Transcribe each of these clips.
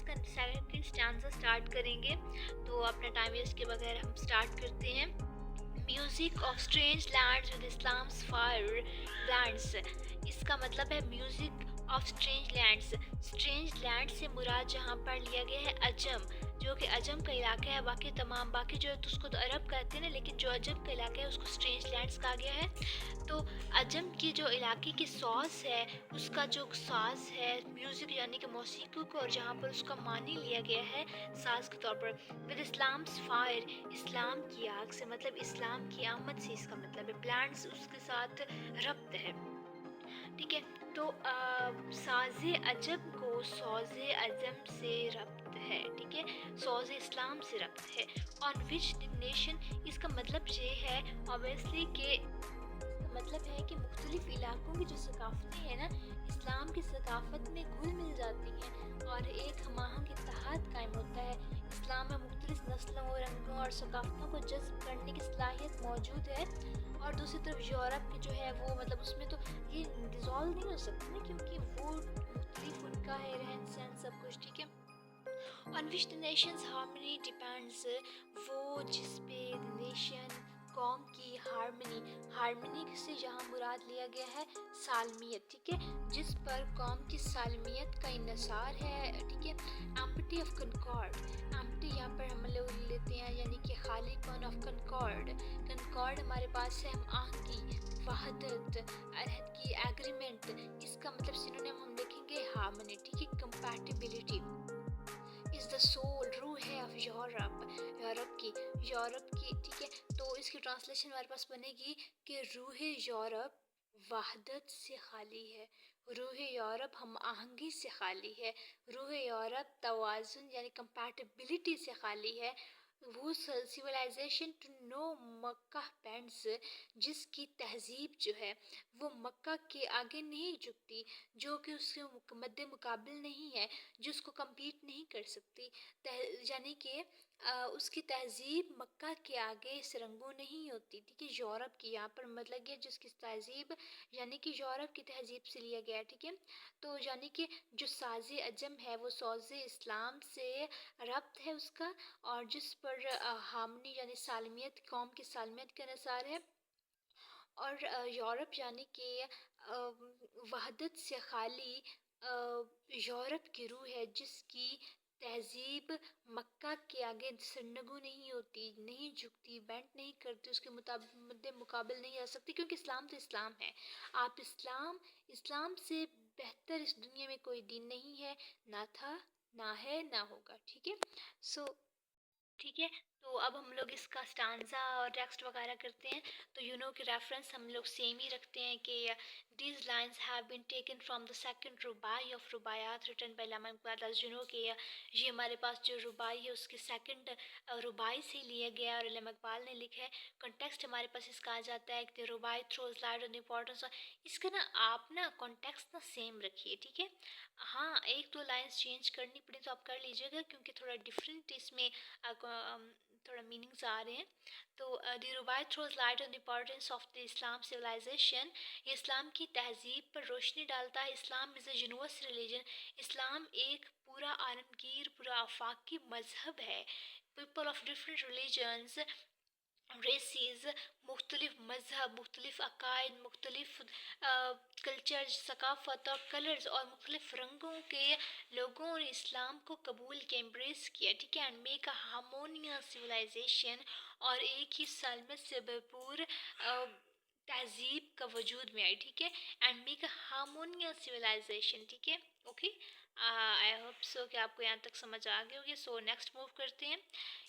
کا second stanza start करेंगे, तो अपना टाइम वेस्ट के बगैर हम स्टार्ट करते हैं। Music of strange lands with Islam's fire brands. इसका मतलब है music of strange lands. Strange land से मुराद जहाँ पर लिया गया है अजम, जो कि अजम का इलाका है। बाकी तमाम बाकी जो है तो उसको तो अरब कहते हैं ना, लेकिन जो अजम का इलाका है उसको स्ट्रेंज लैंड्स कहा गया है। तो अजम की जो इलाके की सॉस है, उसका जो साज है म्यूज़िक यानी कि मौसीकी को, और जहाँ पर उसका मानी लिया गया है साज के तौर पर विद इस्लाम्स फायर, इस्लाम की आग से, मतलब इस्लाम की आमद से इसका मतलब है। प्लांट्स उसके साथ रब्त है, ठीक है। तो साज़े अजब को सौज़े अजम से रब्त है, ठीक है, सौज़े इस्लाम से रब्त है। ऑन विच नेशन, इसका मतलब ये है ऑब्वियसली कि मतलब है कि मुख्तलिफ इलाकों की जो सकाफ़तें हैं ना, इस्लाम की सकाफ़त में घुल मिल जाती हैं और एक हमाहंग इत्तेहाद कायम होता है। इस्लाम में मुख्तलिफ नस्लों रंगों और सकाफ़तों को जज्ब करने की सलाहियत मौजूद है। और दूसरी तरफ यूरोप की जो है वो मतलब उसमें तो ये डिज़ोल्व नहीं हो सकती ना, क्योंकि वो मुख्तलिफ उनका है रहन सहन सब कुछ, ठीक है। On which the Nations harmony depends, वो जिस पे नेशन कौम की हार्मनी से यहाँ मुराद लिया गया है सालमियत, ठीक है, जिस पर कौम की सालमियत का इन्हिसार है, ठीक है। एम्पटी ऑफ कंकॉर्ड, एम्पटी यहाँ पर हम लोग लेते हैं यानी कि खाली कौन ऑफ कंकॉर्ड। कंकॉर्ड हमारे पास है हम आहंगी, वहदत, अहद की, एग्रीमेंट। इसका मतलब सिनोनिम हम देखेंगे हार्मनी, ठीक है। कंपैटिबिलिटी इज़ द सोल, रूह है ऑफ यूरोप की, ठीक है। तो इसकी ट्रांसलेशन हमारे पास बनेगी कि रूह यूरोप वहदत से खाली है, रूह यूरोप हम आहंगी से खाली है, रूह यूरोप तवाज़ुन यानी कंपैटिबिलिटी से खाली है। वो civilisation to know Mecca bands, जिसकी तहजीब जो है वो मक्का के आगे नहीं झुकती, जो कि उसके मद्दे मुकाबिल नहीं है, जिसको कम्पीट नहीं कर सकती, यानी कि उसकी तहजीब मक्का के आगे सरंगो नहीं होती, ठीक है। यूरोप की यहाँ पर मतलब ये जिसकी तहजीब यानी कि यूरोप की तहजीब से लिया गया, ठीक है। तो यानी कि जो साज़े अजम है वो सौज़े इस्लाम से रब्त है उसका, और जिस पर हार्मनी यानी सालमियत कौम की सालमियत के अनुसार है। और यूरोप यानी कि वहदत से खाली यूरोप की रूह है, जिसकी तहजीब मक्का के आगे सरनगू नहीं होती, नहीं झुकती, बेंट नहीं करती, उसके मुद्दे मुकाबिल नहीं आ सकती, क्योंकि इस्लाम तो इस्लाम है। आप इस्लाम से बेहतर इस दुनिया में कोई दीन नहीं है, ना था, ना है, ना होगा, ठीक है। सो ठीक है। तो अब हम लोग इसका स्टांजा और टेक्स्ट वगैरह करते हैं। तो कि रेफरेंस हम लोग सेम ही रखते हैं कि these lines have been taken from the second rubai of Rubaiyat written by Allama Iqbal. कि ये हमारे पास जो रुबाई है उसके सेकंड रुबाई से लिया गया और लामा इकबाल ने लिखा है। कॉन्टेक्स्ट हमारे पास इसका आ जाता है कि rubai throws light on the importance. इसका ना आप ना कॉन्टेक्स्ट ना सेम रखिए, ठीक है। हाँ, एक दो लाइंस चेंज करनी पड़ी तो आप कर लीजिएगा, क्योंकि थोड़ा डिफरेंट इसमें थोड़ा मीनिंग्स आ रहे हैं। तो the rubai throws light on the importance of the Islam civilisation, ये इस्लाम की तहजीब पर रोशनी डालता है। Islam is a universal religion, इस्लाम एक पूरा आलमगीर पूरा आफाकी मजहब है। People of different religions races, मुख्तलिफ मज़हब, मुख्तलिफ अकायद, मुख्तलिफ कल्चर, सकाफ़त और कलर्स और मुख्तलिफ रंगों के लोगों ने इस्लाम को कबूल किया, एम्ब्रेस किया, ठीक है। And make a harmonious civilisation, और एक ही सालमत से भरपूर तहजीब का वजूद में आई, ठीक है। And make a harmonious civilisation, ठीक है। ओके, आई होप सो कि आपको यहाँ तक समझ आ गई होगी। सो नेक्स्ट मूव करते हैं।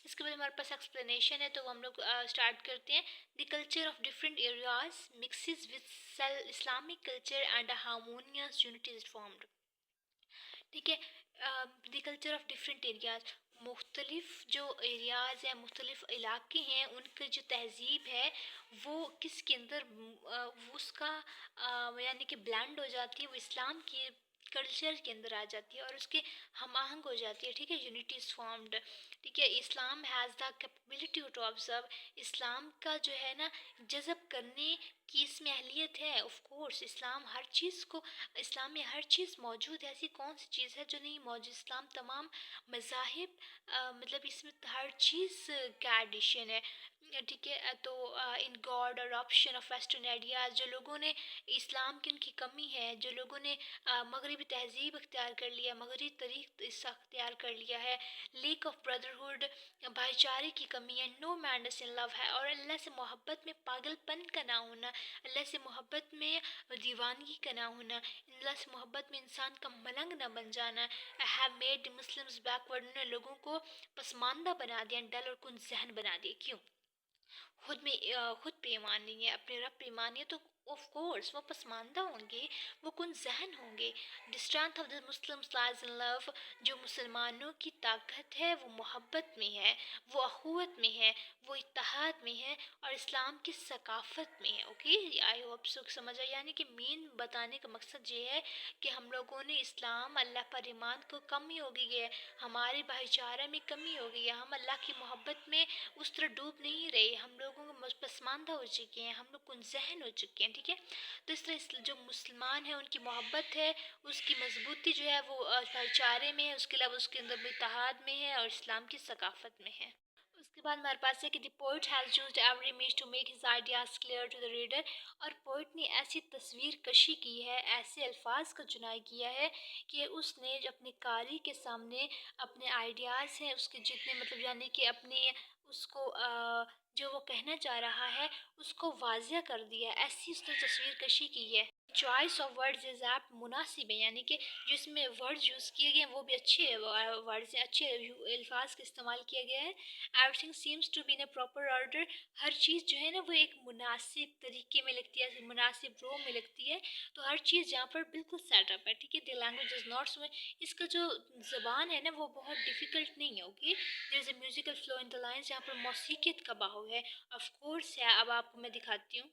इसके बाद हमारे पास एक्सप्लेनेशन है, तो हम लोग स्टार्ट करते हैं। The culture of different areas mixes with Islamic culture and a harmonious unity is formed, ठीक है। The culture of different areas, मुख्तलिफ जो एरियाज़ हैं, मुख्तलिफ इलाके हैं, उनकी जो तहजीब है वो किसके अंदर उसका यानी कि ब्लेंड हो जाती है, वो इस्लाम की कल्चर के अंदर आ जाती है और उसके हम आहंग हो जाती है, ठीक है। यूनिटी इज़ फॉर्म्ड, ठीक है। Islam has the capability to observe, इस्लाम का जो है ना जज़ब करने کہ اس میں اہلیت ہے. آف کورس اسلام میں ہر چیز موجود ہے. ایسی کون سی چیز ہے جو نہیں موجود؟ اسلام تمام مذاہب مطلب اس میں ہر چیز کا ایڈیشن ہے. ٹھیک ہے. تو ان گاڈ اور آپشن آف ویسٹرن آئیڈیاز، جو لوگوں نے اسلام کی ان کی کمی ہے، جو لوگوں نے مغربی تہذیب اختیار کر لیا، مغربی طریق اس اختیار کر لیا ہے، لیک آف بردرہڈ، بھائی چارے کی کمی ہے، نو مینس ان لو ہے، اور اللہ سے محبت میں پاگل پن کا نہ ہونا، اللہ سے محبت میں دیوانگی کا نہ ہونا، اللہ سے محبت میں انسان کا ملنگ نہ بن جانا. ہیو میڈ مسلمز بیکورڈ، انہوں نے لوگوں کو پسماندہ بنا دیا، ڈل اور کن ذہن بنا دیا. کیوں؟ خود پہ ایمان نہیں ہے، اپنے رب پہ ایمان نہیں ہے، تو آف کورس وہ پسماندہ ہوں گے، وہ کن ذہن ہوں گے. دی اسٹرینتھ آف دا مسلم لائز ان لو، جو مسلمانوں کی طاقت ہے وہ محبت میں ہے، وہ اخوت میں ہے، وہ اتحاد میں ہے، اور اسلام کی ثقافت میں ہے. اوکے، آئی ہوپ سو سمجھ آئی. یعنی کہ مین بتانے کا مقصد یہ ہے کہ ہم لوگوں نے اسلام اللہ پر ایمان کو کمی ہو گئی ہے، ہمارے بھائی چارہ میں کمی ہو گئی ہے، ہم اللہ کی محبت میں اس طرح ڈوب نہیں رہے، ہم لوگوں کو پسماندہ ہو چکے ہیں، ہم لوگ کن ذہن ہو چکے ہیں. ٹھیک ہے. تو اس طرح جو مسلمان ہیں ان کی محبت ہے، اس کی مضبوطی جو ہے وہ بھائی چارے میں ہے، اس کے علاوہ اس کے اندر اتحاد میں ہے، اور اسلام کی ثقافت میں ہے. اس کے بعد ہمارے پاس ہے کہ the poet has used every image to make his ideas clear to the reader, اور پوئٹ نے ایسی تصویر کشی کی ہے، ایسے الفاظ کا چنائی کیا ہے کہ اس نے اپنے قاری کے سامنے اپنے آئیڈیاز ہیں، اس کے جتنے مطلب یعنی کہ اپنے اس کو جو وہ کہنا چاہ رہا ہے اس کو واضح کر دیا. ایسی اس نے تصویر کشی کی ہے. Choice of words is app, مناسب ہے، یعنی کہ جس میں ورڈز یوز کیے گئے ہیں وہ بھی اچھے ورڈز ہیں، اچھے الفاظ کا استعمال کیا گیا ہے. Everything seems to be in a proper order, ہر چیز جو ہے نا وہ ایک مناسب طریقے میں لگتی ہے، مناسب رو میں لگتی ہے. تو ہر چیز یہاں پر بالکل سیٹ اپ ہے. ٹھیک ہے. The language is not so, اس کا جو زبان ہے نا وہ بہت ڈیفیکلٹ نہیں ہے. Okay. There is a musical flu in the lines, یہاں پر موسیقیت کا بہاؤ ہے. آف کورس ہے. اب آپ کو میں دکھاتی ہوں.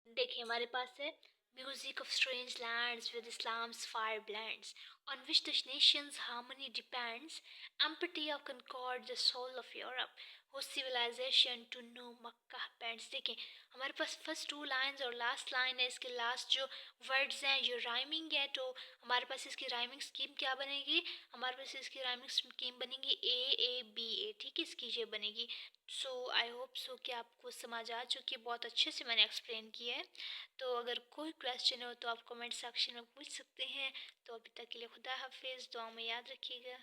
دیکھیں ہمارے پاس ہے Music of strange lands with Islam's fire blends, on which the nation's harmony depends. Empty of concord the soul of Europe, whose civilization to know Makkah bends. دیکھیں ہمارے پاس فرسٹ ٹو لائنز اور لاسٹ لائن ہے، اس کے last جو words ہیں یہ rhyming ہے. تو ہمارے پاس اس کی رائمنگ اسکیم کیا بنے گی؟ ہمارے پاس اس کی رائمنگ اسکیم بنے گی اے اے بی اے. ٹھیک ہے. اس کی یہ بنے گی. سو آئی ہوپ سو کہ آپ کو سمجھ آ چکی ہے. بہت اچھے سے میں نے ایکسپلین کیا ہے. تو اگر کوئی کویسچن ہو تو آپ کمنٹ سیکشن میں پوچھ سکتے ہیں. تو ابھی تک کے لیے خدا حافظ. دعاؤں میں یاد رکھیے گا.